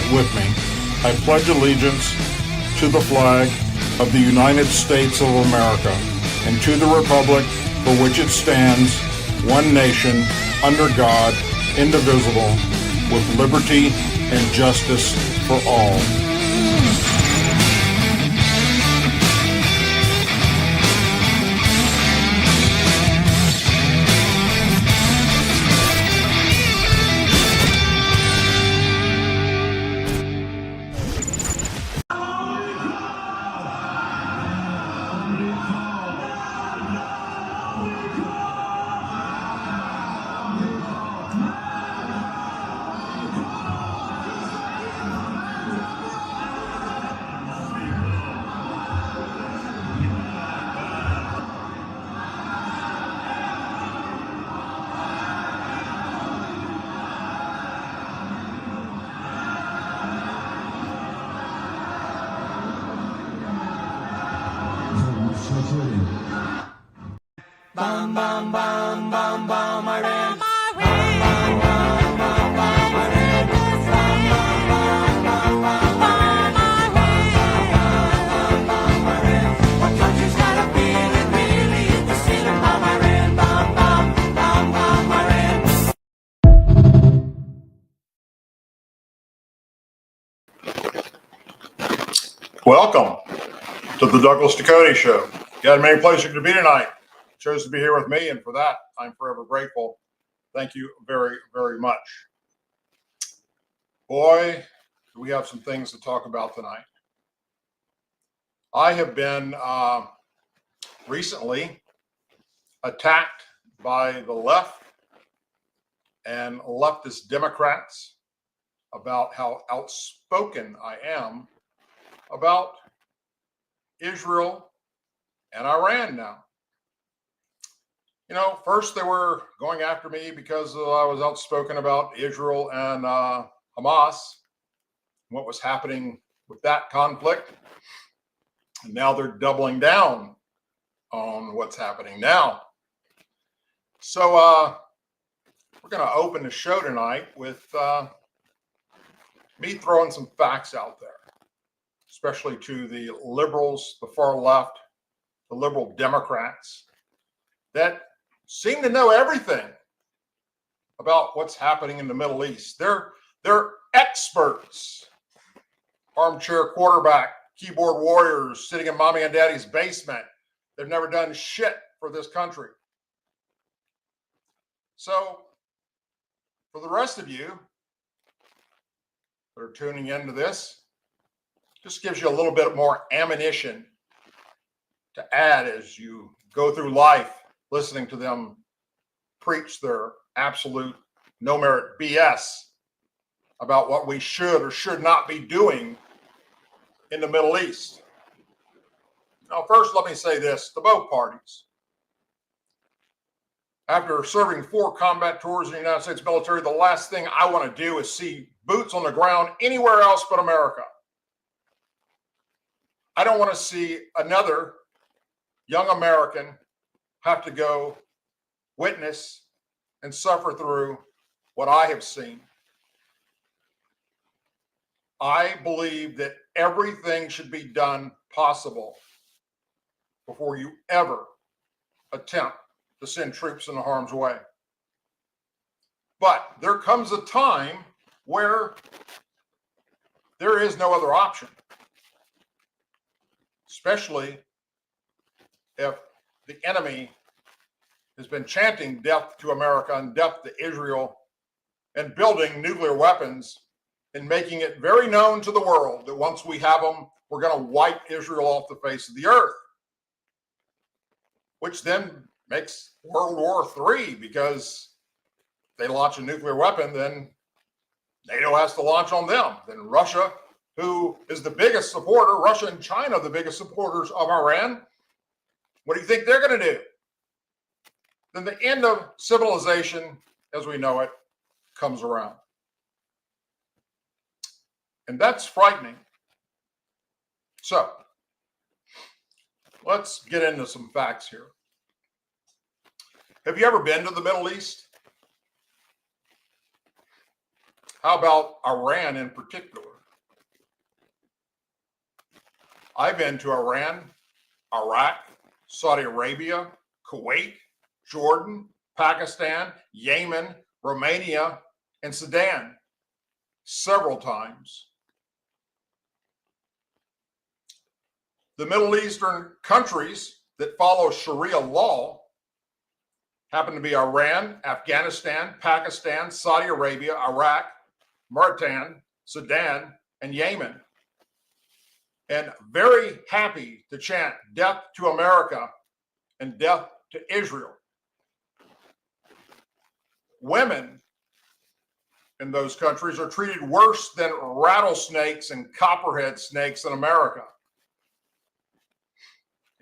quiet with me, I pledge allegiance to the flag of the United States of America and to the republic for which it stands, one nation, under God, indivisible, with liberty and justice for all. Bum bum bum bum bum I ran. Bum bum bum bum bum I ran. Bum bum bum bum bum I ran. What country's got a feeling really hit the ceiling? Bum I ran. Bum bum bum bum I ran. Welcome to the Douglas Ducote Show. Got many places to be tonight. Chose to be here with me, and for that, I'm forever grateful. Thank you very, very much. Boy, do we have some things to talk about tonight. I have been recently attacked by the left and leftist Democrats about how outspoken I am about Israel and Iran now. You know, first they were going after me because I was outspoken about Israel and Hamas, what was happening with that conflict. And now they're doubling down on what's happening now. So we're going to open the show tonight with me throwing some facts out there, especially to the liberals, the far left, the liberal Democrats that seem to know everything about what's happening in the Middle East. They're experts, armchair quarterback, keyboard warriors sitting in mommy and daddy's basement. They've never done shit for this country. So for the rest of you that are tuning into this, just gives you a little bit more ammunition to add as you go through life, listening to them preach their absolute no merit BS about what we should or should not be doing in the Middle East. Now, first, let me say this to both parties. After serving 4 combat tours in the United States military, the last thing I want to do is see boots on the ground anywhere else but America. I don't want to see another young American have to go witness and suffer through what I have seen. I believe that everything should be done possible before you ever attempt to send troops into harm's way. But there comes a time where there is no other option, especially if the enemy has been chanting death to America and death to Israel and building nuclear weapons and making it very known to the world that once we have them, we're going to wipe Israel off the face of the earth, which then makes World War III, because they launch a nuclear weapon, then NATO has to launch on them. Then Russia, who is the biggest supporter, Russia and China, the biggest supporters of Iran, what do you think they're going to do? Then the end of civilization as we know it comes around. And that's frightening. So let's get into some facts here. Have you ever been to the Middle East? How about Iran in particular? I've been to Iran, Iraq, Saudi Arabia, Kuwait, Jordan, Pakistan, Yemen, Romania, and Sudan several times. The Middle Eastern countries that follow Sharia law happen to be Iran, Afghanistan, Pakistan, Saudi Arabia, Iraq, Mauritania, Sudan, and Yemen. And very happy to chant death to America and death to Israel. Women in those countries are treated worse than rattlesnakes and copperhead snakes in America.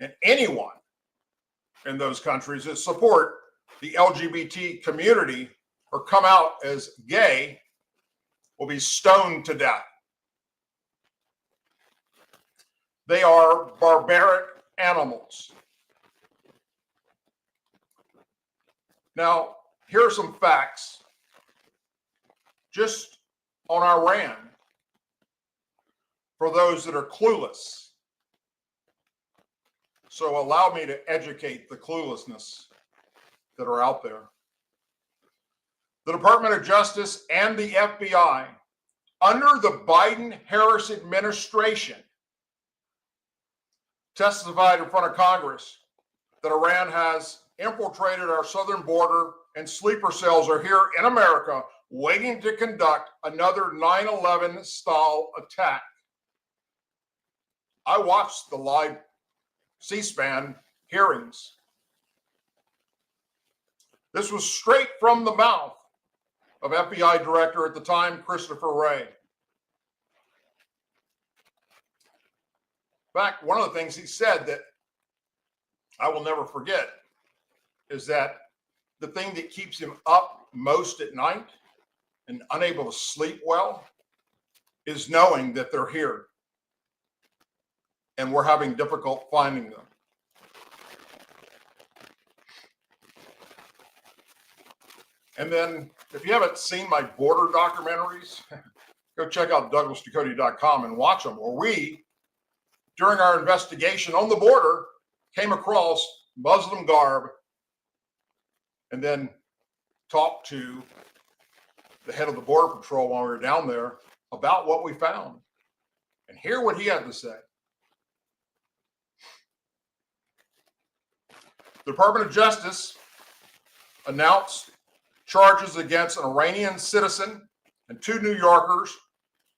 And anyone in those countries that support the LGBT community or come out as gay will be stoned to death. They are barbaric animals. Now, here are some facts just on Iran for those that are clueless. So allow me to educate the cluelessness that are out there. The Department of Justice and the FBI, under the Biden-Harris administration, testified in front of Congress that Iran has infiltrated our southern border and sleeper cells are here in America waiting to conduct another 9/11 style attack. I watched the live C-SPAN hearings. This was straight from the mouth of FBI Director at the time, Christopher Wray. In fact, one of the things he said that I will never forget is that the thing that keeps him up most at night and unable to sleep well is knowing that they're here and we're having difficult finding them. And then if you haven't seen my border documentaries, go check out DouglasDucote.com and watch them, where we, during our investigation on the border, came across Muslim garb and then talked to the head of the Border Patrol while we were down there about what we found. And hear what he had to say. The Department of Justice announced charges against an Iranian citizen and 2 New Yorkers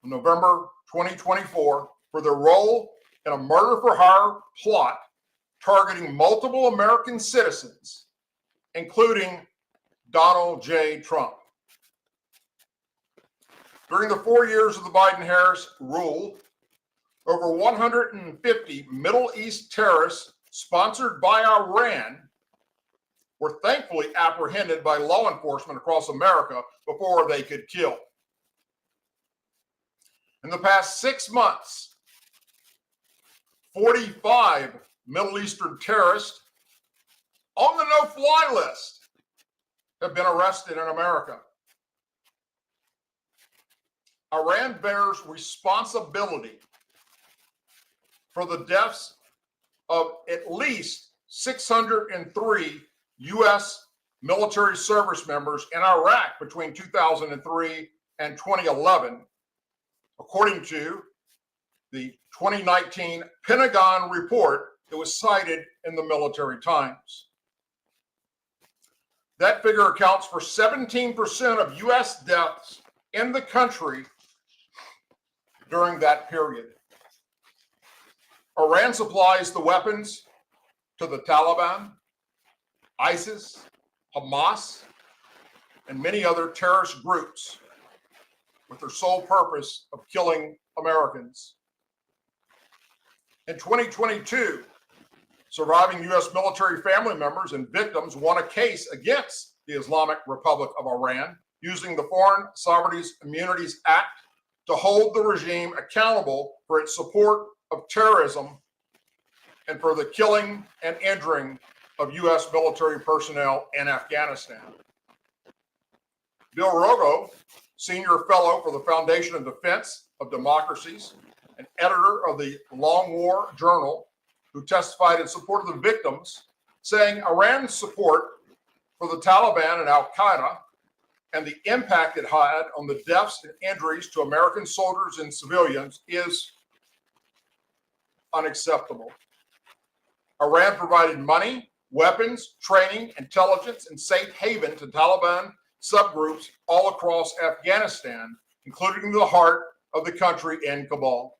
in November 2024 for their role in a murder for hire plot targeting multiple American citizens, including Donald J. Trump. During the 4 years of the Biden-Harris rule, over 150 Middle East terrorists sponsored by Iran were thankfully apprehended by law enforcement across America before they could kill. In the past 6 months, 45 Middle Eastern terrorists on the no-fly list have been arrested in America. Iran bears responsibility for the deaths of at least 603 U.S. military service members in Iraq between 2003 and 2011, according to the 2019 Pentagon report that was cited in the Military Times. That figure accounts for 17% of U.S. deaths in the country during that period. Iran supplies the weapons to the Taliban, ISIS, Hamas, and many other terrorist groups with their sole purpose of killing Americans. In 2022, surviving U.S. military family members and victims won a case against the Islamic Republic of Iran using the Foreign Sovereign Immunities Act to hold the regime accountable for its support of terrorism and for the killing and injuring of U.S. military personnel in Afghanistan. Bill Rogo, Senior Fellow for the Foundation of Defense of Democracies, an editor of the Long War Journal, who testified in support of the victims, saying Iran's support for the Taliban and Al-Qaeda and the impact it had on the deaths and injuries to American soldiers and civilians is unacceptable. Iran provided money, weapons, training, intelligence, and safe haven to Taliban subgroups all across Afghanistan, including the heart of the country in Kabul.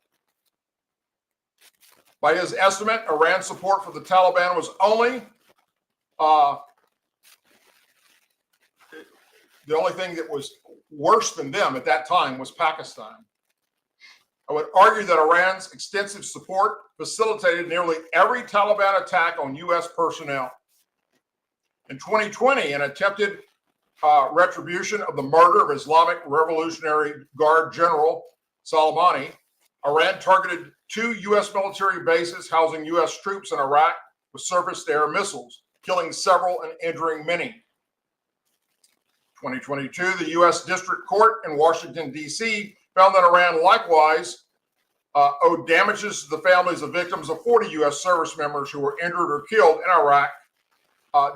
By his estimate, Iran's support for the Taliban was only the only thing that was worse than them at that time was Pakistan. I would argue that Iran's extensive support facilitated nearly every Taliban attack on U.S. personnel. In 2020, an attempted retribution of the murder of Islamic Revolutionary Guard General Soleimani, Iran targeted 2 U.S. military bases housing U.S. troops in Iraq with surface-to-air missiles, killing several and injuring many. 2022, the U.S. District Court in Washington, D.C. found that Iran likewise owed damages to the families of victims of 40 U.S. service members who were injured or killed in Iraq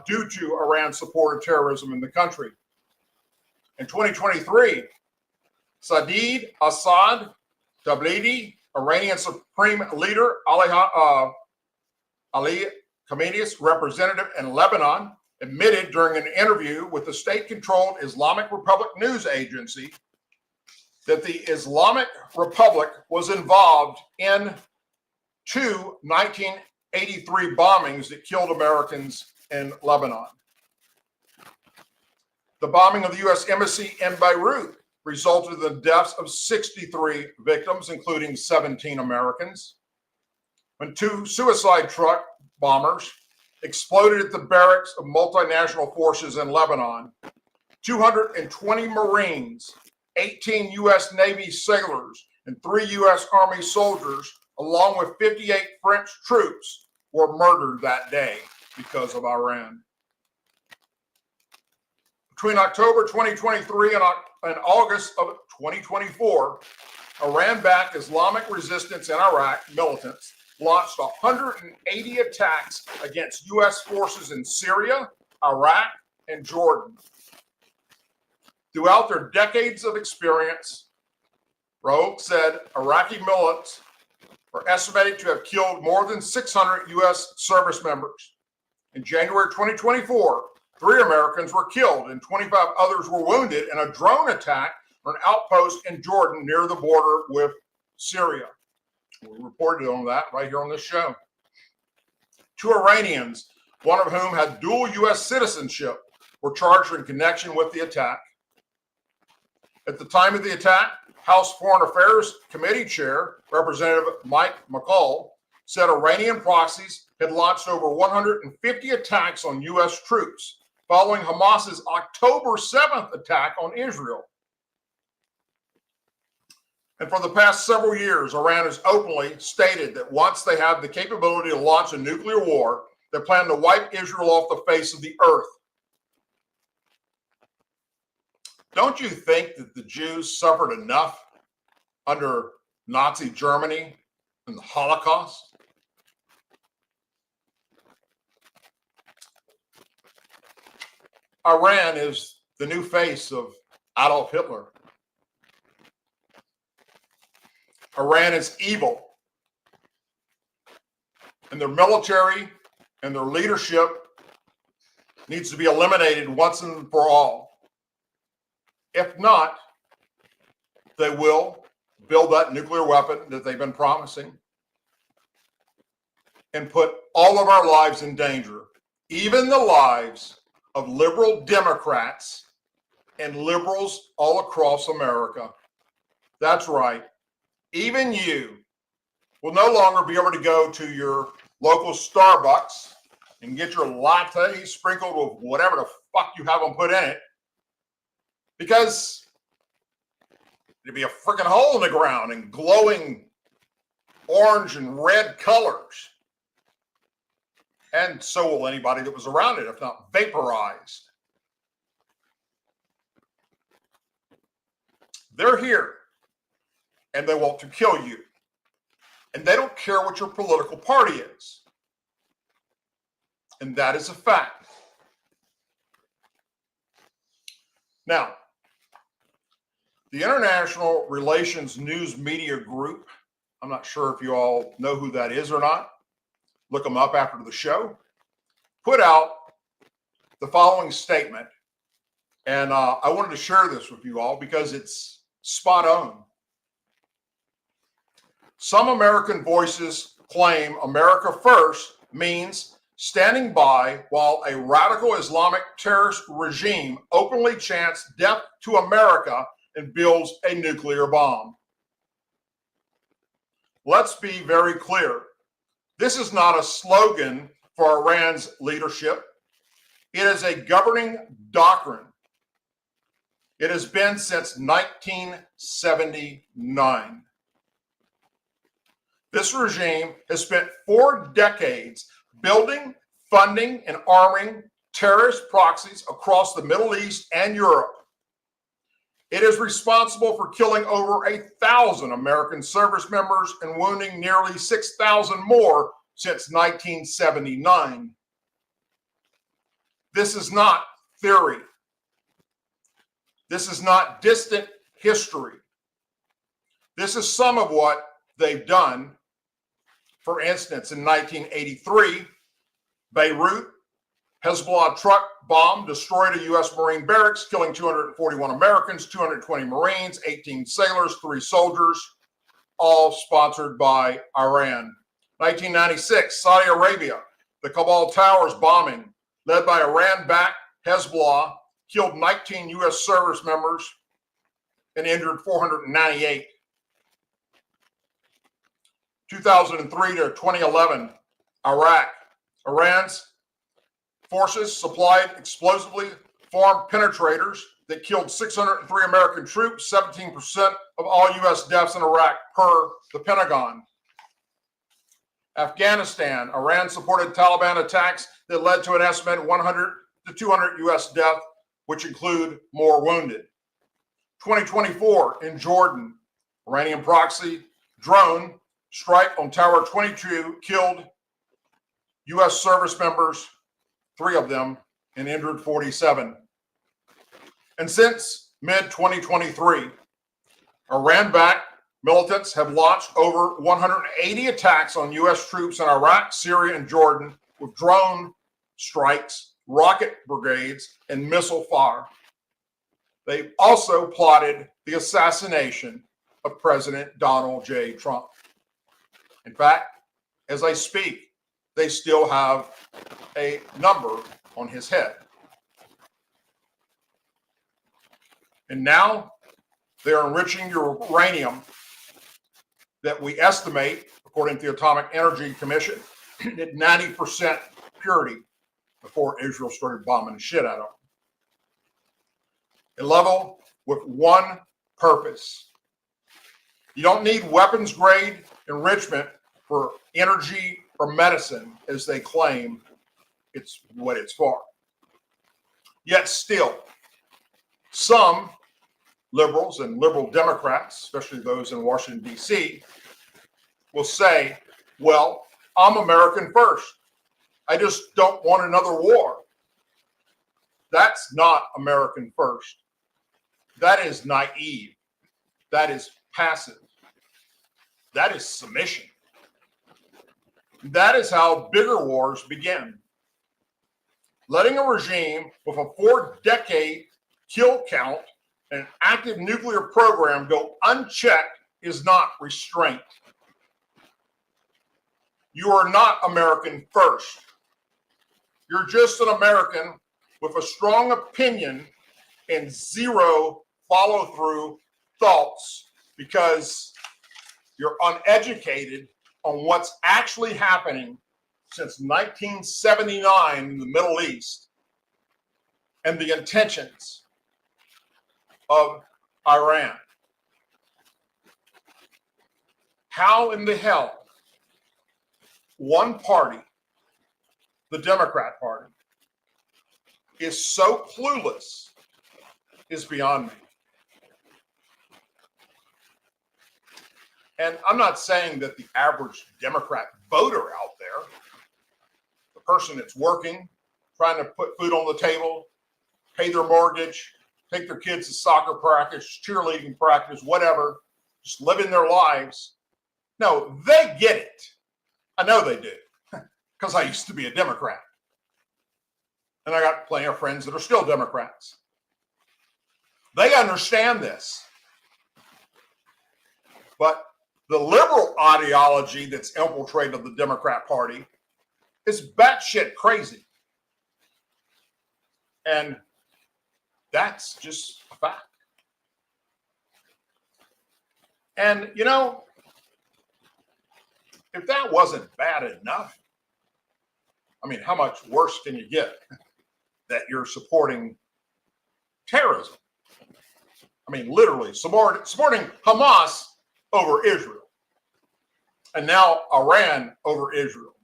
due to Iran's support of terrorism in the country. In 2023, Saeed Assad Tablidi, Iranian Supreme Leader Ali Khamenei's representative in Lebanon, admitted during an interview with the state-controlled Islamic Republic news agency that the Islamic Republic was involved in 2 1983 bombings that killed Americans in Lebanon. The bombing of the U.S. Embassy in Beirut resulted in the deaths of 63 victims, including 17 Americans, when 2 suicide truck bombers exploded at the barracks of multinational forces in Lebanon. 220 Marines, 18 U.S. Navy sailors, and 3 U.S. Army soldiers, along with 58 French troops, were murdered that day because of Iran. Between October 2023 and August of 2024, Iran-backed Islamic resistance in Iraq militants launched 180 attacks against U.S. forces in Syria, Iraq, and Jordan. Throughout their decades of experience, Rogue said Iraqi militants are estimated to have killed more than 600 U.S. service members. In January 2024, 3 Americans were killed and 25 others were wounded in a drone attack on an outpost in Jordan near the border with Syria. We reported on that right here on this show. 2 Iranians, one of whom had dual U.S. citizenship, were charged in connection with the attack. At the time of the attack, House Foreign Affairs Committee Chair, Representative Mike McCall, said Iranian proxies had launched over 150 attacks on U.S. troops following Hamas's October 7th attack on Israel. And for the past several years, Iran has openly stated that once they have the capability to launch a nuclear war, they plan to wipe Israel off the face of the earth. Don't you think that the Jews suffered enough under Nazi Germany and the Holocaust? Iran is the new face of Adolf Hitler. Iran is evil, and their military and their leadership needs to be eliminated once and for all. If not, they will build that nuclear weapon that they've been promising and put all of our lives in danger, even the lives of liberal Democrats and liberals all across America. That's right. Even you will no longer be able to go to your local Starbucks and get your latte sprinkled with whatever the fuck you have them put in it, because there'd be a freaking hole in the ground and glowing orange and red colors. And so will anybody that was around it, if not vaporized. They're here, and they want to kill you. And they don't care what your political party is. And that is a fact. Now, the International Relations News Media Group, I'm not sure if you all know who that is or not. Look them up after the show. Put out the following statement. And I wanted to share this with you all because it's spot on. Some American voices claim America first means standing by while a radical Islamic terrorist regime openly chants death to America and builds a nuclear bomb. Let's be very clear. This is not a slogan for Iran's leadership. It is a governing doctrine. It has been since 1979. This regime has spent 4 decades building, funding, and arming terrorist proxies across the Middle East and Europe. It is responsible for killing over 1,000 American service members and wounding nearly 6,000 more since 1979. This is not theory. This is not distant history. This is some of what they've done. For instance, in 1983, Beirut, Hezbollah truck bomb destroyed a U.S. Marine barracks, killing 241 Americans, 220 Marines, 18 sailors, 3 soldiers, all sponsored by Iran. 1996, Saudi Arabia, the Kabul Towers bombing, led by Iran-backed Hezbollah, killed 19 U.S. service members and injured 498. 2003 to 2011, Iraq. Iran's forces supplied explosively formed penetrators that killed 603 American troops, 17% of all U.S. deaths in Iraq per the Pentagon. Afghanistan, Iran supported Taliban attacks that led to an estimated 100 to 200 U.S. deaths, which include more wounded. 2024 in Jordan, Iranian proxy drone strike on Tower 22 killed U.S. service members, 3 of them, and injured 47. And since mid-2023, Iran-backed militants have launched over 180 attacks on U.S. troops in Iraq, Syria, and Jordan with drone strikes, rocket brigades, and missile fire. They've also plotted the assassination of President Donald J. Trump. In fact, as I speak, they still have a number on his head. And now they're enriching uranium that we estimate, according to the Atomic Energy Commission, at 90% purity before Israel started bombing the shit out of them. A level with one purpose. You don't need weapons grade enrichment for energy or medicine, as they claim it's what it's for. Yet still, some liberals and liberal Democrats, especially those in Washington, D.C., will say, well, I'm American first. I just don't want another war. That's not American first. That is naive. That is passive. That is submission. That is how bigger wars begin. Letting a regime with a 4-decade kill count and an active nuclear program go unchecked is not restraint. You are not American first. You're just an American with a strong opinion and zero follow-through thoughts because you're uneducated on what's actually happening since 1979 in the Middle East and the intentions of Iran. How in the hell one party, the Democrat Party, is so clueless is beyond me. And I'm not saying that the average Democrat voter out there, the person that's working, trying to put food on the table, pay their mortgage, take their kids to soccer practice, cheerleading practice, whatever, just living their lives. No, they get it. I know they do, because I used to be a Democrat. And I got plenty of friends that are still Democrats. They understand this. But the liberal ideology that's infiltrated the Democrat Party is batshit crazy. And that's just a fact. And, you know, if that wasn't bad enough, I mean, how much worse can you get that you're supporting terrorism? I mean, literally supporting Hamas over Israel. And now Iran over Israel.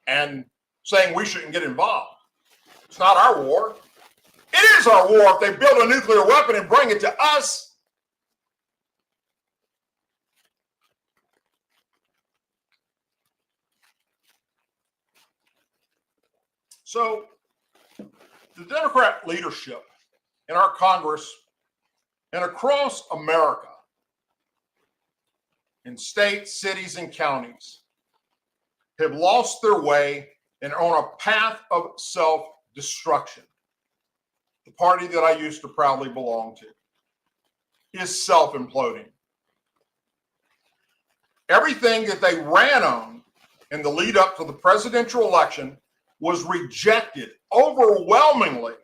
And saying we shouldn't get involved. It's not our war. It is our war if they build a nuclear weapon and bring it to us. So the Democrat leadership in our Congress and across America, in states, cities, and counties, have lost their way and are on a path of self-destruction. The party that I used to proudly belong to is self-imploding. Everything that they ran on in the lead up to the presidential election was rejected overwhelmingly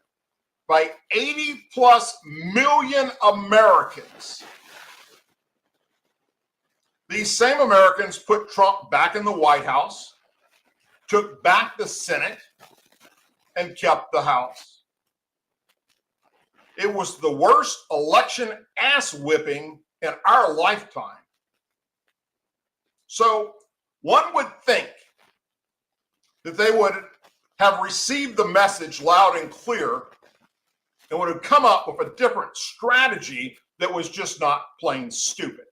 by 80 plus million Americans. These same Americans put Trump back in the White House, took back the Senate, and kept the House. It was the worst election ass whipping in our lifetime. So one would think that they would have received the message loud and clear and would have come up with a different strategy that was just not plain stupid.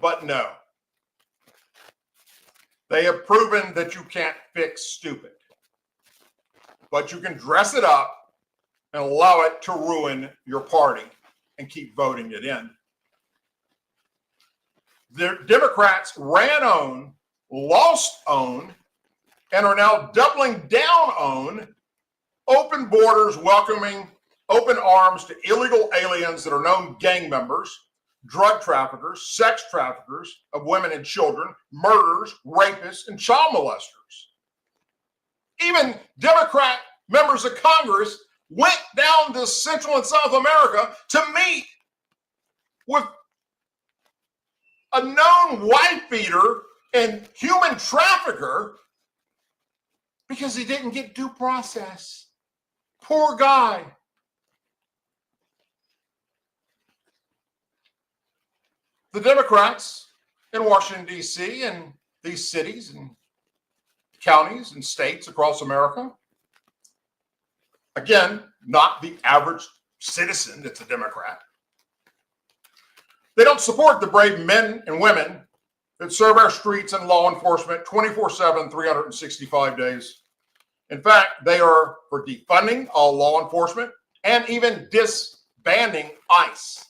But no. They have proven that you can't fix stupid. But you can dress it up and allow it to ruin your party and keep voting it in. The Democrats ran on, lost on, and are now doubling down on open borders, welcoming open arms to illegal aliens that are known gang members, drug traffickers, sex traffickers of women and children, murderers, rapists, and child molesters. Even Democrat members of Congress went down to Central and South America to meet with a known wife beater and human trafficker because he didn't get due process. Poor guy. The Democrats in Washington, D.C. and these cities and counties and states across America, again, not the average citizen that's a Democrat. They don't support the brave men and women that serve our streets and law enforcement 24/7, 365 days. In fact, they are for defunding all law enforcement and even disbanding ICE.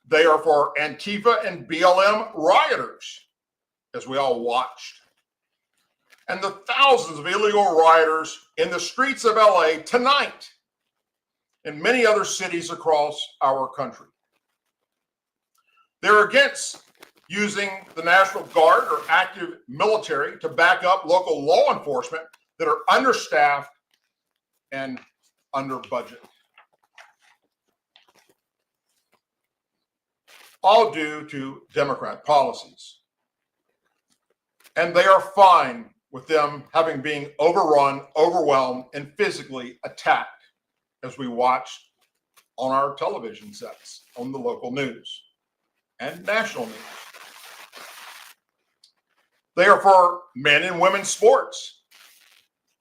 They are for Antifa and BLM rioters, as we all watched. And the thousands of illegal rioters in the streets of LA tonight and many other cities across our country. They're against using the National Guard or active military to back up local law enforcement that are understaffed and under budget. All due to Democrat policies. And they are fine with them having been overrun, overwhelmed, and physically attacked, as we watched on our television sets, on the local news and national news. They are for men and women's sports,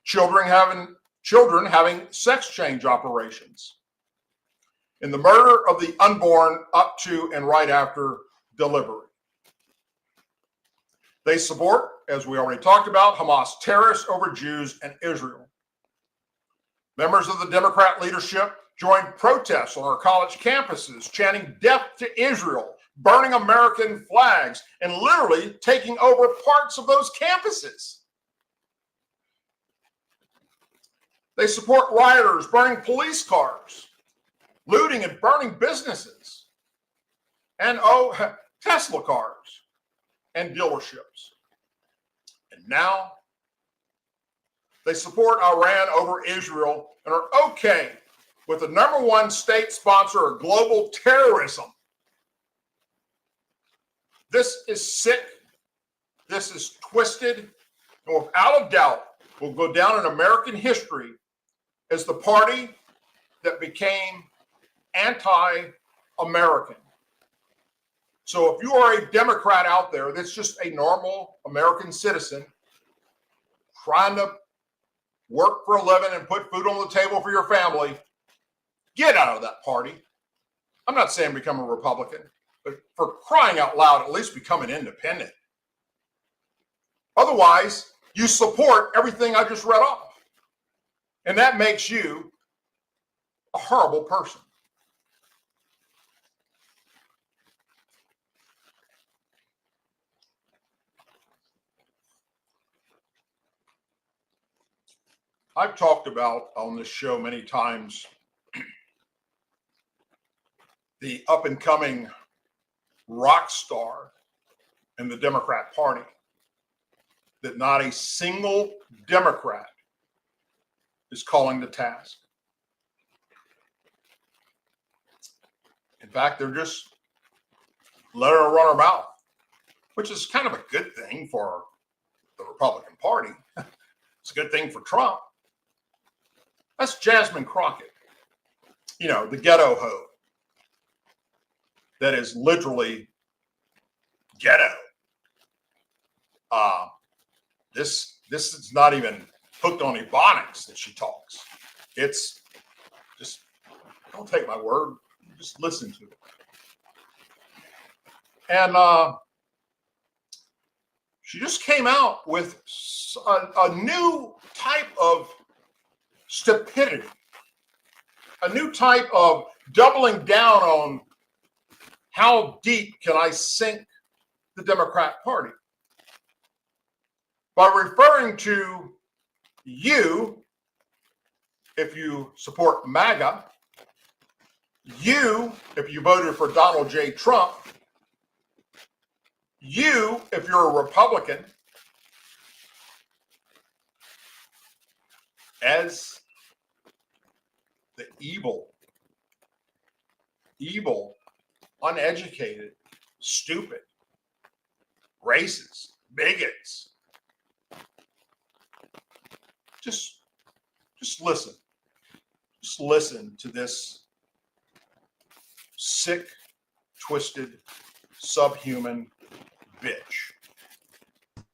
children having sex change operations, in the murder of the unborn up to and right after delivery. They support, as we already talked about, Hamas terrorists over Jews and Israel. Members of the Democrat leadership joined protests on our college campuses, chanting death to Israel, burning American flags, and literally taking over parts of those campuses. They support rioters burning police cars, looting and burning businesses, and Tesla cars and dealerships. And now they support Iran over Israel and are okay with the #1 state sponsor of global terrorism. This is sick. This is twisted, and without a doubt will go down in American history as the party that became anti-American. So if you are a Democrat out there that's just a normal American citizen trying to work for a living and put food on the table for your family, get out of that party. I'm not saying become a Republican, but for crying out loud, at least become an independent. Otherwise, you support everything I just read off. And that makes you a horrible person. I've talked about on this show many times the up-and-coming rock star in the Democrat Party that not a single Democrat is calling to task. In fact, they're just letting her run her mouth, which is kind of a good thing for the Republican Party. It's a good thing for Trump. That's Jasmine Crockett, you know, the ghetto hoe that is literally ghetto. This is not even hooked on ebonics that she talks. It's just, don't take my word, just listen to it. And she just came out with a new type of stupidity, a new type of doubling down on how deep can I sink the Democrat Party by referring to you, if you support MAGA, you, if you voted for Donald J. Trump, you, if you're a Republican, as the evil, uneducated, stupid, racist, bigots. Just listen. Just listen to this sick, twisted, subhuman bitch.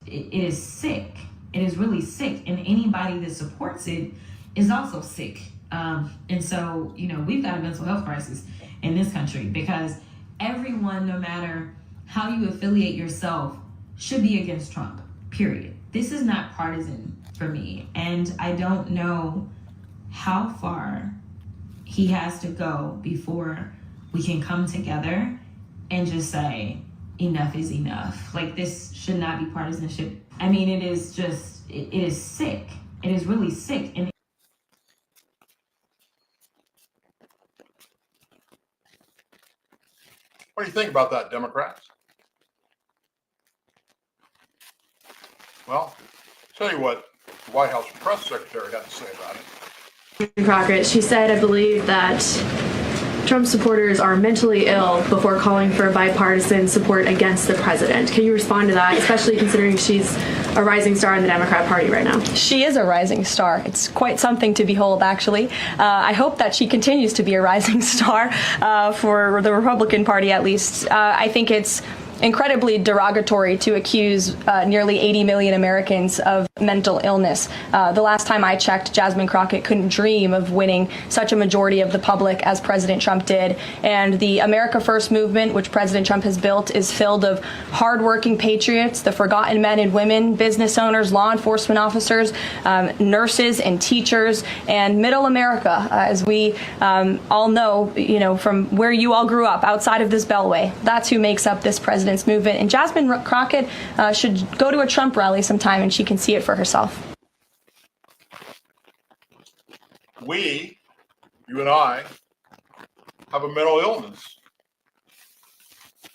It is sick. It is really sick. And anybody that supports it is also sick. And so, you know, we've got a mental health crisis in this country because everyone, no matter how you affiliate yourself, should be against Trump, period. This is not partisan for me. And I don't know how far he has to go before we can come together and just say, enough is enough. Like, this should not be partisanship. I mean, it is just, it is sick. It is really sick. And what do you think about that, Democrats? Well, tell you what the White House press secretary had to say about it. Crockett, she said, I believe, that Trump supporters are mentally ill before calling for bipartisan support against the president. Can you respond to that, especially considering she's a rising star in the Democrat Party right now? She is a rising star. It's quite something to behold, actually. I hope that she continues to be a rising star for the Republican Party, at least. I think it's incredibly derogatory to accuse nearly 80 million Americans of mental illness. The last time I checked, Jasmine Crockett couldn't dream of winning such a majority of the public as President Trump did. And the America First movement, which President Trump has built, is filled of hardworking patriots, the forgotten men and women, business owners, law enforcement officers, nurses and teachers, and middle America, as we all know, from where you all grew up, outside of this beltway. That's who makes up this president's movement. And Jasmine Crockett should go to a Trump rally sometime and she can see it for herself. We, you and I, have a mental illness.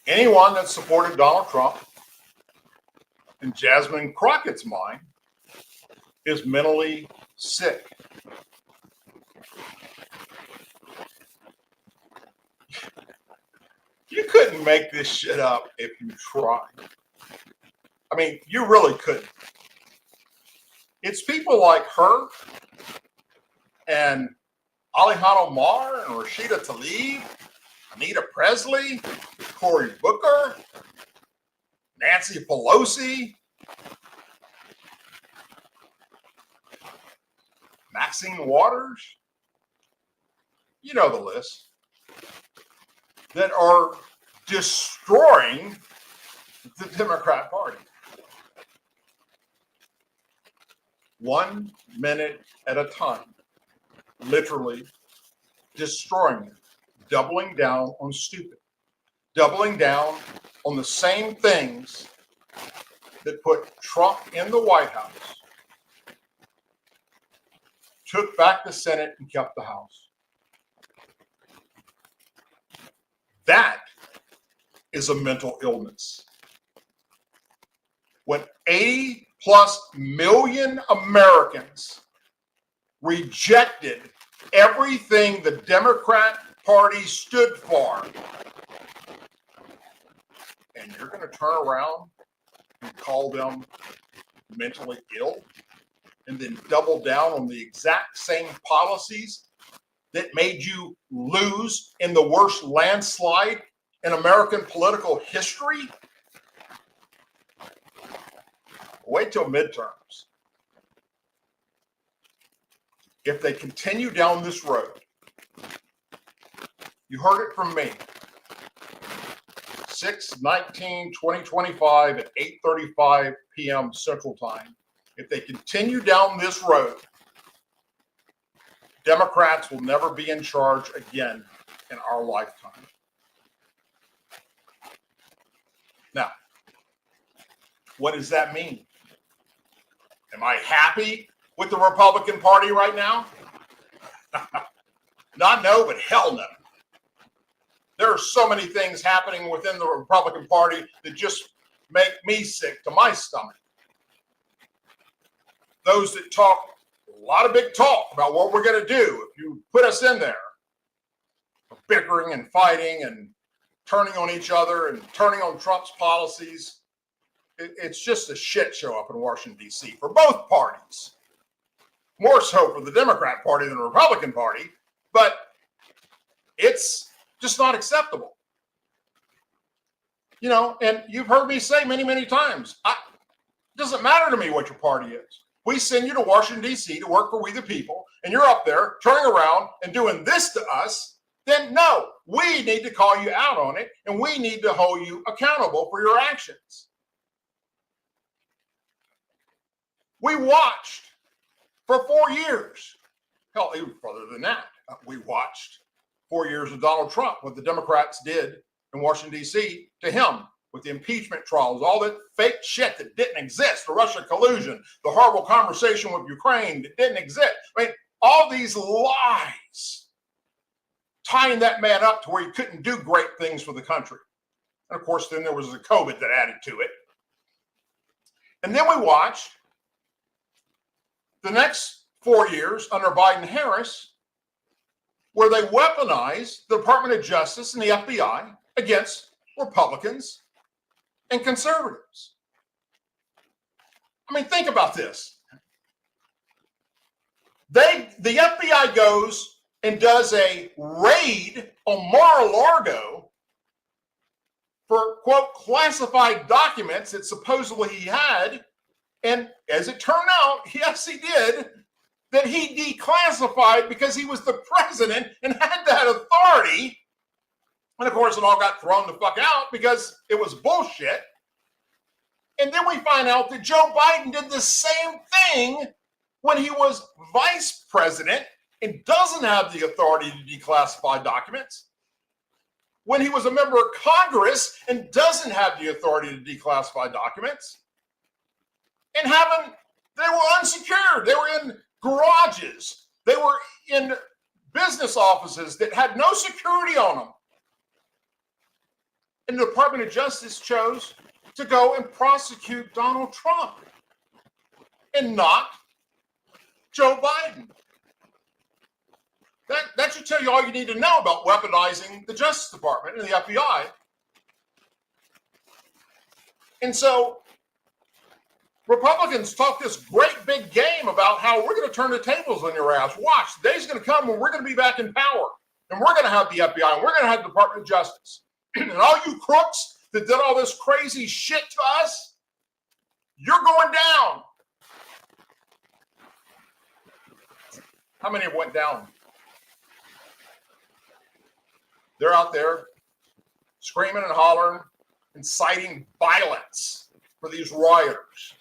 Anyone that supported Donald Trump, in Jasmine Crockett's mind, is mentally sick. You couldn't make this shit up if you tried. I mean, you really couldn't. It's people like her and Alejandro Mar and Rashida Tlaib, Anita Presley, Cory Booker, Nancy Pelosi, Maxine Waters, you know the list, that are destroying the Democrat Party. 1 minute at a time, literally destroying it, doubling down on stupid, doubling down on the same things that put Trump in the White House, took back the Senate and kept the House. That is a mental illness. When 80+ million Americans rejected everything the Democrat Party stood for, and you're going to turn around and call them mentally ill, and then double down on the exact same policies that made you lose in the worst landslide in American political history? Wait till midterms. If they continue down this road, you heard it from me, 6/19/2025 at 8:35 p.m. Central Time. If they continue down this road, Democrats will never be in charge again in our lifetime. Now, what does that mean? Am I happy with the Republican Party right now? Not no, but hell no. There are so many things happening within the Republican Party that just make me sick to my stomach. Those that talk a lot of big talk about what we're going to do if you put us in there, bickering and fighting and turning on each other and turning on Trump's policies. It's just a shit show up in Washington, D.C. for both parties. More so for the Democrat Party than the Republican Party, but it's just not acceptable. And you've heard me say many, many times, it doesn't matter to me what your party is. We send you to Washington, D.C. to work for we the people, and you're up there turning around and doing this to us, then no, we need to call you out on it, and we need to hold you accountable for your actions. We watched for 4 years, hell, even further than that. We watched 4 years of Donald Trump, what the Democrats did in Washington, D.C. to him with the impeachment trials, all that fake shit that didn't exist, the Russia collusion, the horrible conversation with Ukraine that didn't exist. I mean, all these lies tying that man up to where he couldn't do great things for the country. And of course, then there was the COVID that added to it. And then we watched the next 4 years under Biden-Harris, where they weaponized the Department of Justice and the FBI against Republicans and conservatives. I mean, think about this. The FBI goes and does a raid on Mar-a-Lago for, quote, classified documents that supposedly he had. And as it turned out, yes, he did, that he declassified because he was the president and had that authority. And of course, it all got thrown the fuck out because it was bullshit. And then we find out that Joe Biden did the same thing when he was vice president and doesn't have the authority to declassify documents. When he was a member of Congress and doesn't have the authority to declassify documents. And they were unsecured. They were in garages. They were in business offices that had no security on them. And the Department of Justice chose to go and prosecute Donald Trump and not Joe Biden. That should tell you all you need to know about weaponizing the Justice Department and the FBI. And so Republicans talk this great big game about how we're going to turn the tables on your ass. Watch, the day's going to come when we're going to be back in power. And we're going to have the FBI and we're going to have the Department of Justice. And all you crooks that did all this crazy shit to us, you're going down. How many have went down? They're out there screaming and hollering, inciting violence for these rioters.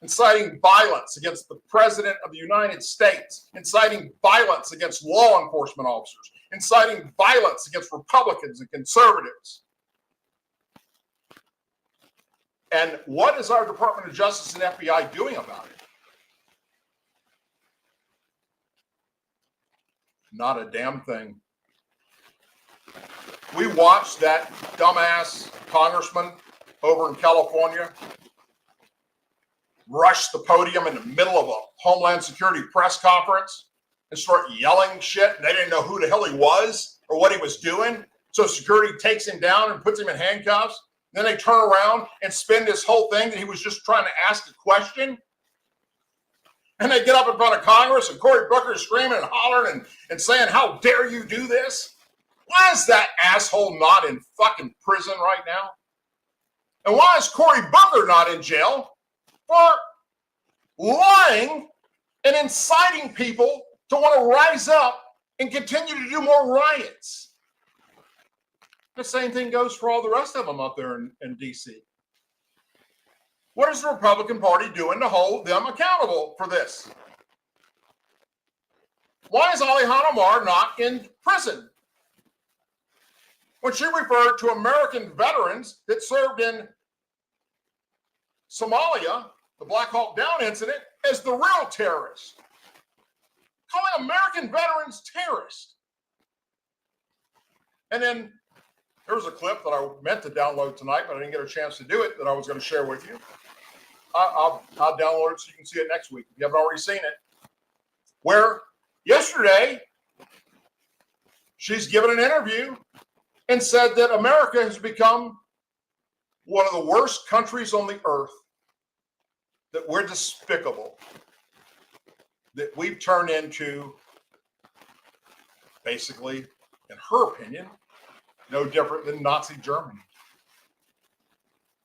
Inciting violence against the President of the United States. Inciting violence against law enforcement officers. Inciting violence against Republicans and conservatives. And what is our Department of Justice and FBI doing about it? Not a damn thing. We watched that dumbass congressman over in California rush the podium in the middle of a Homeland Security press conference and start yelling shit. And they didn't know who the hell he was or what he was doing. So security takes him down and puts him in handcuffs. Then they turn around and spin this whole thing that he was just trying to ask a question. And they get up in front of Congress and Cory Booker is screaming and hollering and saying, how dare you do this? Why is that asshole not in fucking prison right now? And why is Cory Booker not in jail for lying and inciting people to want to rise up and continue to do more riots? The same thing goes for all the rest of them up there in D.C. What is the Republican Party doing to hold them accountable for this? Why is Ilhan Omar not in prison? When she referred to American veterans that served in Somalia, the Black Hawk Down incident, as the real terrorists. Calling American veterans terrorists. And then there was a clip that I meant to download tonight, but I didn't get a chance to do it, that I was going to share with you. I'll download it so you can see it next week if you haven't already seen it. Where yesterday, she's given an interview and said that America has become one of the worst countries on the earth, that we're despicable, that we've turned into, basically, in her opinion, no different than Nazi Germany.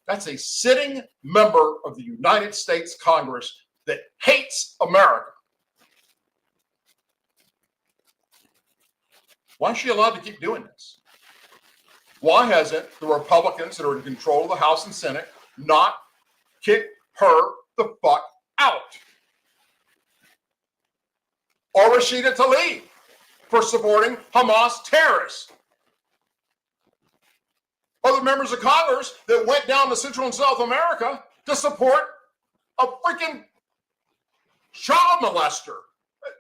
That's a sitting member of the United States Congress that hates America. Why is she allowed to keep doing this? Why hasn't the Republicans that are in control of the House and Senate not kicked her the fuck out? Or Rashida Tlaib for supporting Hamas terrorists? Other members of Congress that went down to Central and South America to support a freaking child molester,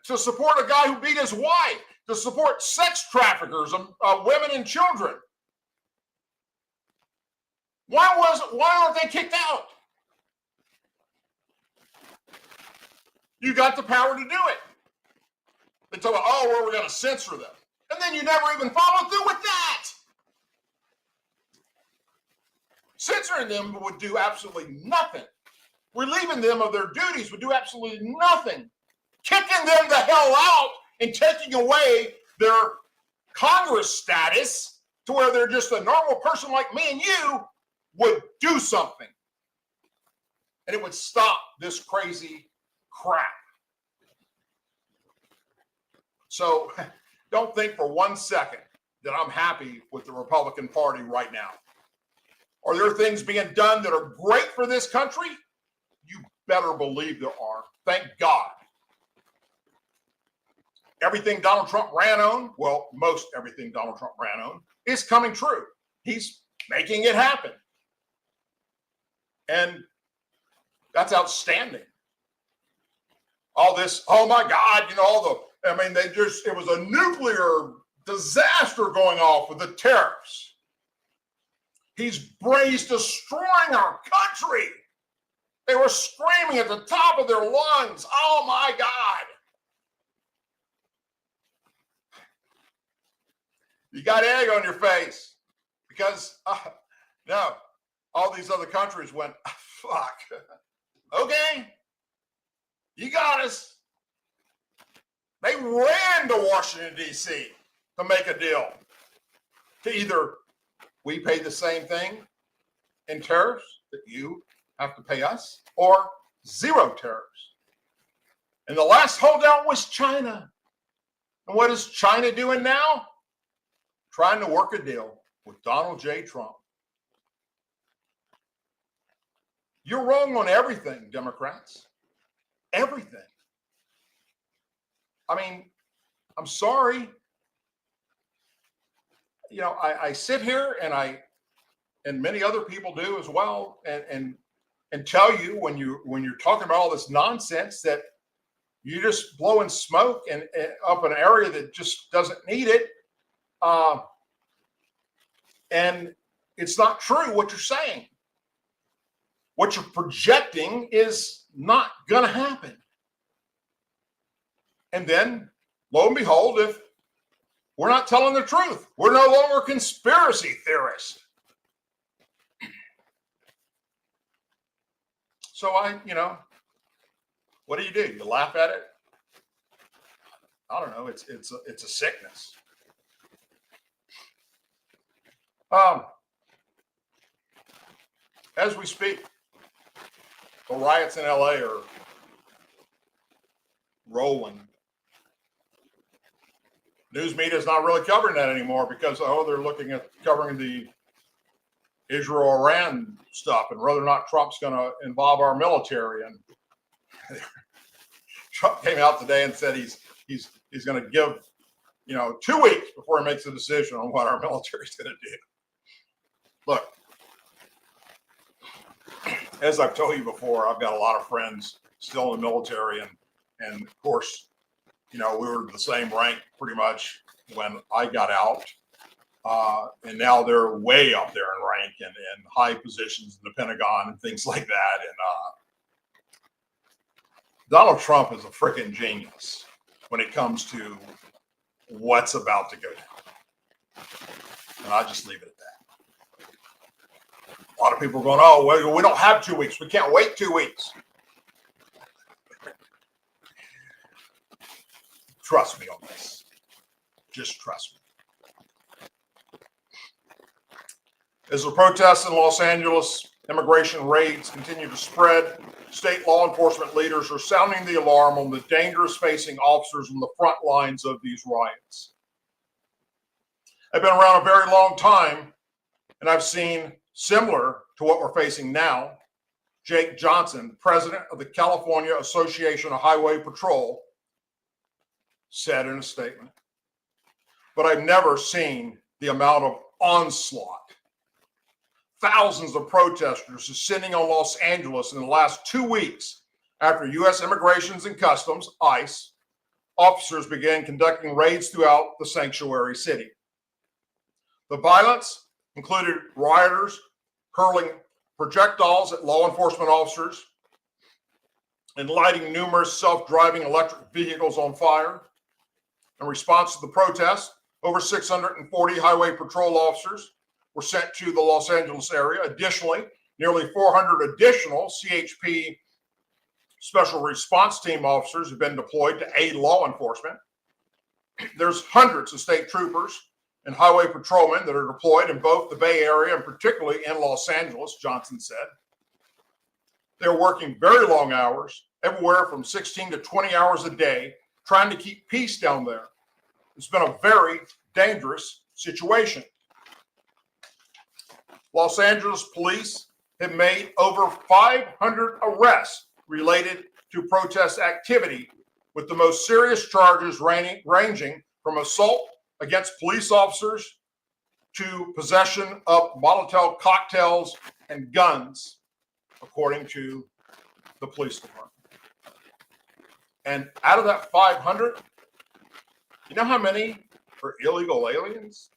to support a guy who beat his wife, to support sex traffickers, women and children. Why aren't they kicked out? You got the power to do it. They tell me, oh, well, we're going to censor them. And then you never even follow through with that. Censoring them would do absolutely nothing. Relieving them of their duties would do absolutely nothing. Kicking them the hell out and taking away their Congress status to to where they're just a normal person like me and you would do something. And it would stop this crazy crap. So don't think for 1 second that I'm happy with the Republican Party right now. Are there things being done that are great for this country? You better believe there are. Thank God. Everything Donald Trump ran on, well, most everything Donald Trump ran on, is coming true. He's making it happen. And that's outstanding. All this, oh my God, you know, it was a nuclear disaster going off with the tariffs. He's destroying our country. They were screaming at the top of their lungs, oh my God. You got egg on your face because, no, all these other countries went, fuck. Okay, you got us. They ran to Washington, D.C. to make a deal. To either we pay the same thing in tariffs that you have to pay us, or zero tariffs. And the last holdout was China. And what is China doing now? Trying to work a deal with Donald J. Trump. You're wrong on everything, Democrats. Everything. I mean, I'm sorry. You know, I sit here and many other people do as well, and tell you when you're talking about all this nonsense that you're just blowing smoke and up an area that just doesn't need it. And it's not true what you're saying. What you're projecting is not going to happen. And then, lo and behold, if we're not telling the truth, we're no longer conspiracy theorists. So what do? You laugh at it? I don't know. It's a sickness. As we speak, the riots in LA are rolling. News media is not really covering that anymore because, they're looking at covering the Israel-Iran stuff and whether or not Trump's going to involve our military. And Trump came out today and said he's going to give, 2 weeks before he makes a decision on what our military is going to do. Look, as I've told you before, I've got a lot of friends still in the military, and of course, we were the same rank pretty much when I got out, and now they're way up there in rank and high positions in the Pentagon and things like that. And Donald Trump is a freaking genius when it comes to what's about to go down, and I just leave it at that. A lot of people are going, oh, well, we don't have 2 weeks. We can't wait 2 weeks. Trust me on this. Just trust me. As the protests in Los Angeles, immigration raids continue to spread, state law enforcement leaders are sounding the alarm on the dangers facing officers on the front lines of these riots. I've been around a very long time, and I've seen similar to what we're facing now. Jake Johnson, president of the California Association of Highway Patrol, said in a statement, but I've never seen the amount of onslaught. Thousands of protesters descending on Los Angeles in the last 2 weeks after U.S. Immigration and Customs, ICE, officers began conducting raids throughout the sanctuary city. The violence included rioters hurling projectiles at law enforcement officers and lighting numerous self-driving electric vehicles on fire. In response to the protest, over 640 highway patrol officers were sent to the Los Angeles area. Additionally, nearly 400 additional CHP Special Response Team officers have been deployed to aid law enforcement. There's hundreds of state troopers and highway patrolmen that are deployed in both the Bay Area and particularly in Los Angeles, Johnson said. They're working very long hours, everywhere from 16 to 20 hours a day, trying to keep peace down there. It's been a very dangerous situation. Los Angeles police have made over 500 arrests related to protest activity, with the most serious charges ranging from assault against police officers to possession of Molotov cocktails and guns, according to the police department. And out of that 500, you know how many are illegal aliens?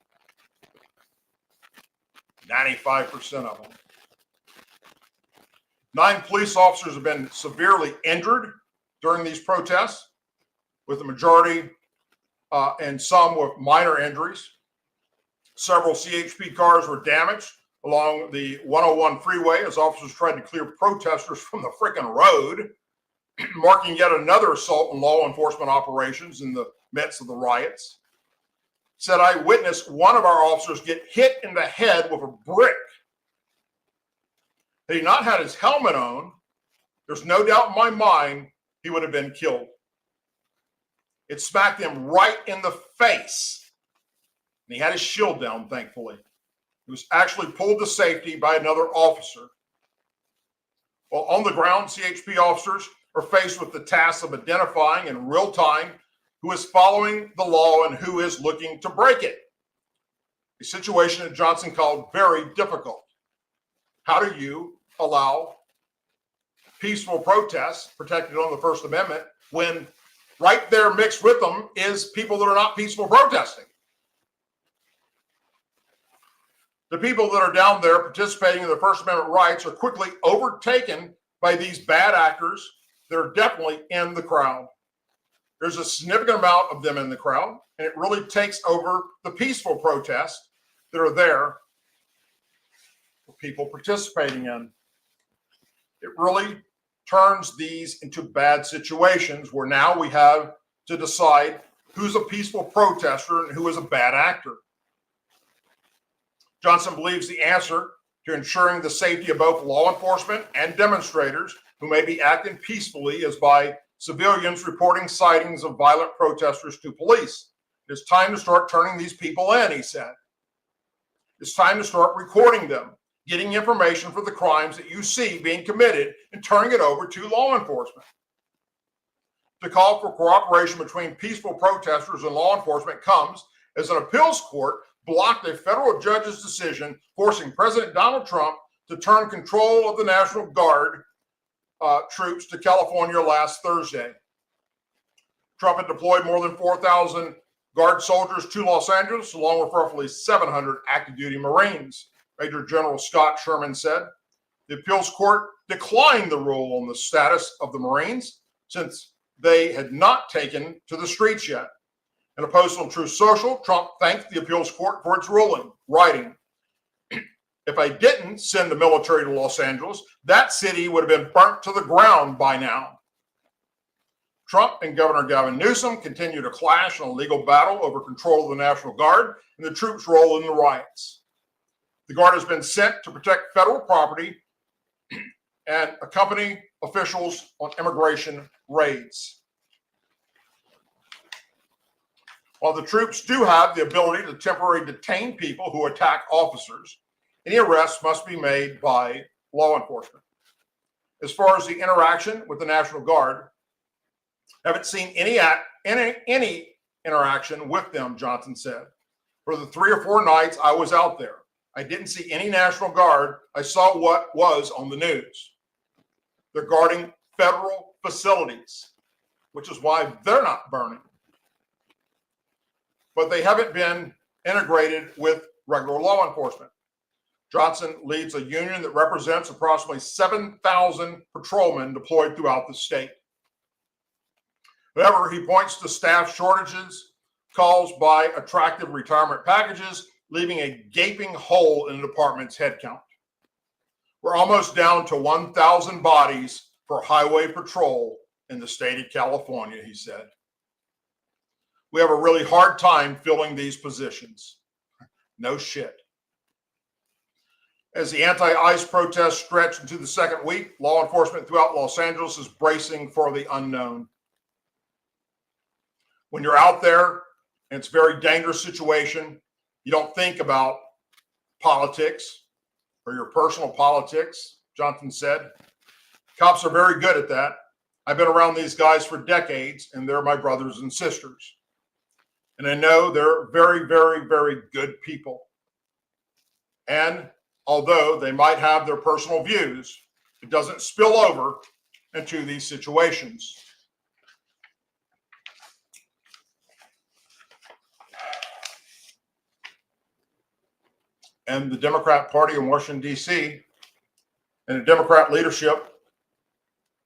95% of them. 9 police officers have been severely injured during these protests, with the majority and some with minor injuries. Several CHP cars were damaged along the 101 freeway as officers tried to clear protesters from the frickin' road, marking yet another assault on law enforcement operations in the midst of the riots. Said, I witnessed one of our officers get hit in the head with a brick. Had he not had his helmet on, there's no doubt in my mind he would have been killed. It smacked him right in the face. And he had his shield down, thankfully. He was actually pulled to safety by another officer. While on the ground, CHP officers are faced with the task of identifying in real time who is following the law and who is looking to break it. A situation that Johnson called very difficult. How do you allow peaceful protests protected on the First Amendment when right there mixed with them is people that are not peaceful protesting? The people that are down there participating in the First Amendment rights are quickly overtaken by these bad actors that are definitely in the crowd. There's a significant amount of them in the crowd, and it really takes over the peaceful protests that are there for people participating in. It really turns these into bad situations where now we have to decide who's a peaceful protester and who is a bad actor. Johnson believes the answer to ensuring the safety of both law enforcement and demonstrators who may be acting peacefully is by civilians reporting sightings of violent protesters to police. It's time to start turning these people in, he said. It's time to start recording them, getting information for the crimes that you see being committed and turning it over to law enforcement. The call for cooperation between peaceful protesters and law enforcement comes as an appeals court blocked a federal judge's decision forcing President Donald Trump to turn control of the National Guard troops to California last Thursday. Trump had deployed more than 4,000 Guard soldiers to Los Angeles, along with roughly 700 active duty Marines, Major General Scott Sherman said. The appeals court declined the rule on the status of the Marines since they had not taken to the streets yet. In a post on Truth Social, Trump thanked the appeals court for its ruling, writing, if I didn't send the military to Los Angeles, that city would have been burnt to the ground by now. Trump and Governor Gavin Newsom continue to clash in a legal battle over control of the National Guard and the troops' role in the riots. The Guard has been sent to protect federal property and accompany officials on immigration raids. While the troops do have the ability to temporarily detain people who attack officers, any arrests must be made by law enforcement. As far as the interaction with the National Guard, haven't seen any interaction with them, Johnson said. For the 3 or 4 nights I was out there, I didn't see any National Guard. I saw what was on the news. They're guarding federal facilities, which is why they're not burning. But they haven't been integrated with regular law enforcement. Johnson leads a union that represents approximately 7,000 patrolmen deployed throughout the state. However, he points to staff shortages caused by attractive retirement packages, leaving a gaping hole in the department's headcount. We're almost down to 1,000 bodies for highway patrol in the state of California, he said. We have a really hard time filling these positions. No shit. As the anti-ICE protests stretch into the second week, law enforcement throughout Los Angeles is bracing for the unknown. When you're out there and it's a very dangerous situation, you don't think about politics or your personal politics, Jonathan said. Cops are very good at that. I've been around these guys for decades, and they're my brothers and sisters. And I know they're very, very, very good people. And although they might have their personal views, it doesn't spill over into these situations. And the Democrat Party in Washington, D.C., and the Democrat leadership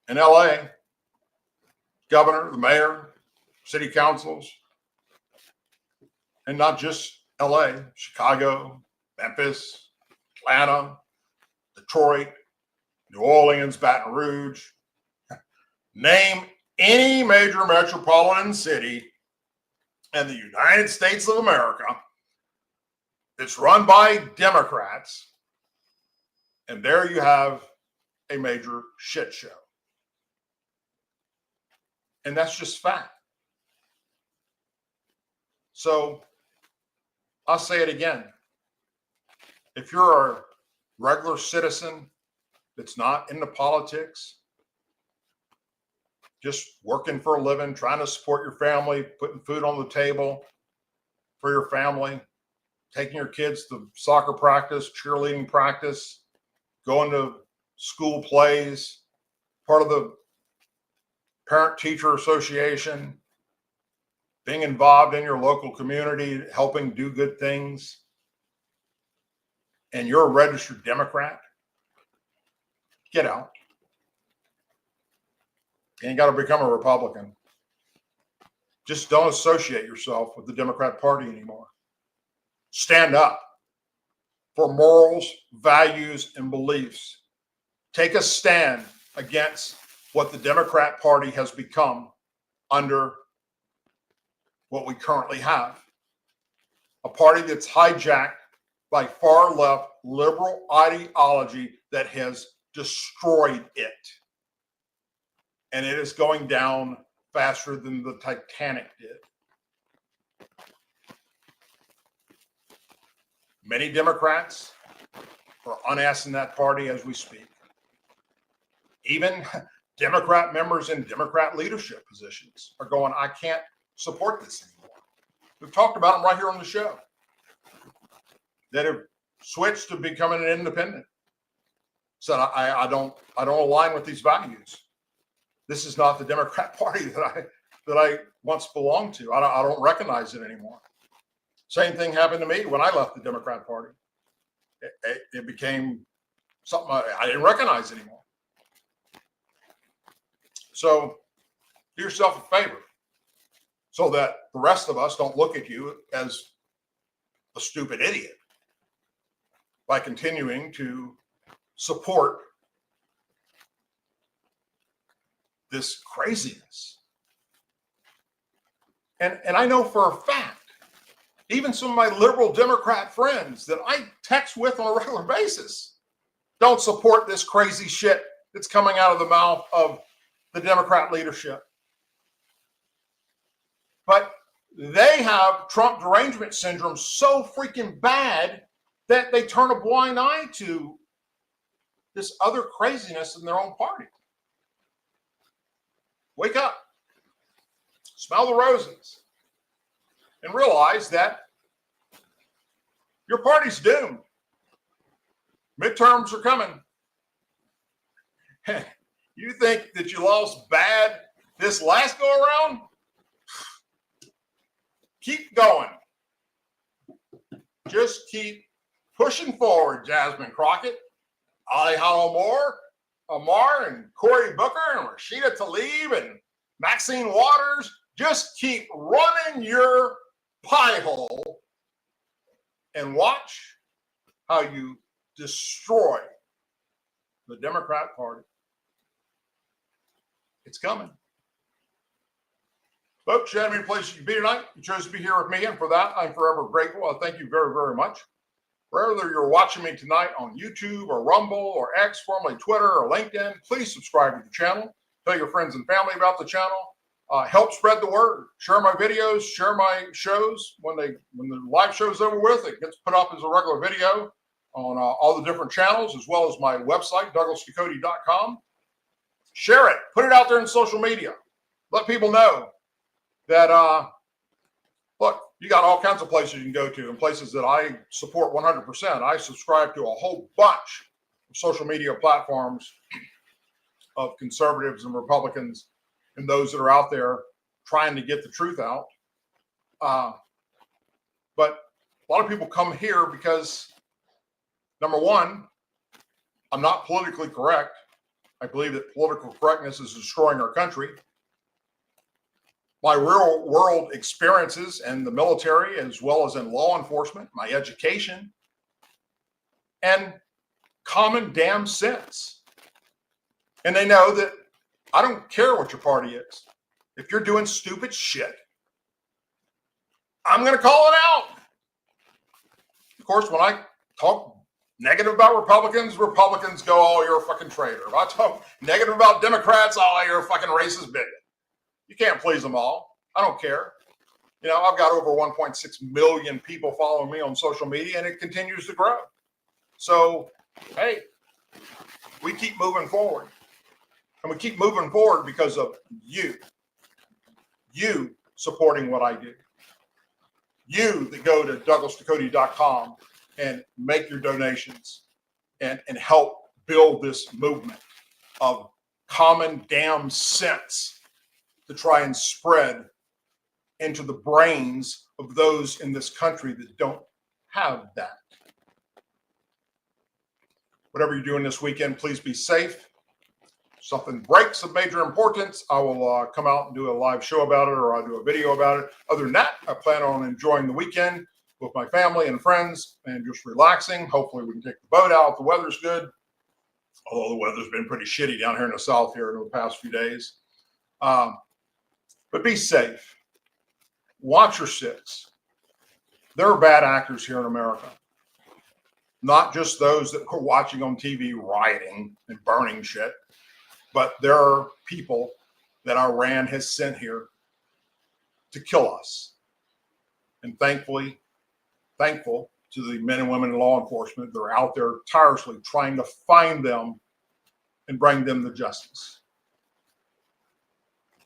in L.A., governor, the mayor, city councils, and not just L.A., Chicago, Memphis, Atlanta, Detroit, New Orleans, Baton Rouge. Name any major metropolitan city in the United States of America that's run by Democrats, and there you have a major shit show. And that's just fact. So I'll say it again. If you're a regular citizen that's not into politics, just working for a living, trying to support your family, putting food on the table for your family, taking your kids to soccer practice, cheerleading practice, going to school plays, part of the parent-teacher association, being involved in your local community, helping do good things, and you're a registered Democrat, get out. You ain't got to become a Republican. Just don't associate yourself with the Democrat Party anymore. Stand up for morals, values, and beliefs. Take a stand against what the Democrat Party has become under what we currently have. A party that's hijacked by far left liberal ideology that has destroyed it. And it is going down faster than the Titanic did. Many Democrats are unasked in that party as we speak. Even Democrat members in Democrat leadership positions are going, I can't support this anymore. We've talked about them right here on the show that have switched to becoming an independent. Said, I don't align with these values. This is not the Democrat Party that I once belonged to. I don't recognize it anymore. Same thing happened to me when I left the Democrat Party. It became something I didn't recognize anymore. So do yourself a favor so that the rest of us don't look at you as a stupid idiot by continuing to support this craziness. And I know for a fact, even some of my liberal Democrat friends that I text with on a regular basis don't support this crazy shit that's coming out of the mouth of the Democrat leadership. But they have Trump derangement syndrome so freaking bad that they turn a blind eye to this other craziness in their own party. Wake up, smell the roses, and realize that your party's doomed. Midterms are coming. You think that you lost bad this last go around? Keep going. Just keep pushing forward, Jasmine Crockett, Alejandro Amar, and Cory Booker, and Rashida Tlaib, and Maxine Waters. Just keep running your pie hole and watch how you destroy the Democrat Party. It's coming. Folks, you had any place you can be tonight? You chose to be here with me, and for that, I'm forever grateful. I thank you very, very much. Whether you're watching me tonight on YouTube or Rumble or X, formerly Twitter or LinkedIn, please subscribe to the channel. Tell your friends and family about the channel. Help spread the word. Share my videos. Share my shows. When the live show's over with, it gets put up as a regular video on all the different channels, as well as my website, douglasducote.com. Share it. Put it out there in social media. Let people know that, look, you got all kinds of places you can go to and places that I support 100%. I subscribe to a whole bunch of social media platforms of conservatives and Republicans and those that are out there trying to get the truth out. But a lot of people come here because, number one, I'm not politically correct. I believe that political correctness is destroying our country. My real world experiences in the military, as well as in law enforcement, my education, and common damn sense. And they know that I don't care what your party is. If you're doing stupid shit, I'm going to call it out. Of course, when I talk negative about Republicans go, oh, you're a fucking traitor. If I talk negative about Democrats, oh, you're a fucking racist bigot. You can't please them all. I don't care. You know, I've got over 1.6 million people following me on social media, and it continues to grow. So, hey, we keep moving forward. And we keep moving forward because of you. You supporting what I do. You that go to douglasducote.com and make your donations and help build this movement of common damn sense to try and spread into the brains of those in this country that don't have that. Whatever you're doing this weekend, please be safe. If something breaks of major importance, I will come out and do a live show about it, or I'll do a video about it. Other than that, I plan on enjoying the weekend with my family and friends and just relaxing. Hopefully we can take the boat out. The weather's good, although the weather's been pretty shitty down here in the south here in the past few days. But be safe. Watch your six. There are bad actors here in America. Not just those that we're watching on TV rioting and burning shit, but there are people that Iran has sent here to kill us. And thankful to the men and women in law enforcement that are out there tirelessly trying to find them and bring them to justice.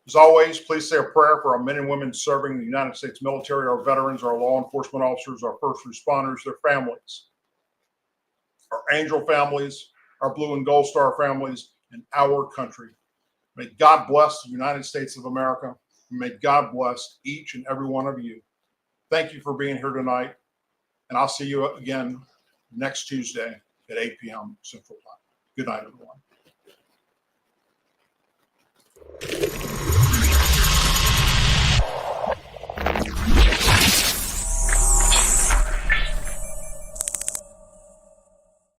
As always, please say a prayer for our men and women serving the United States military, our veterans, our law enforcement officers, our first responders, their families, our angel families, our blue and gold star families, and our country. May God bless the United States of America. May God bless each and every one of you. Thank you for being here tonight. And I'll see you again next Tuesday at 8 p.m. Central Time. Good night, everyone.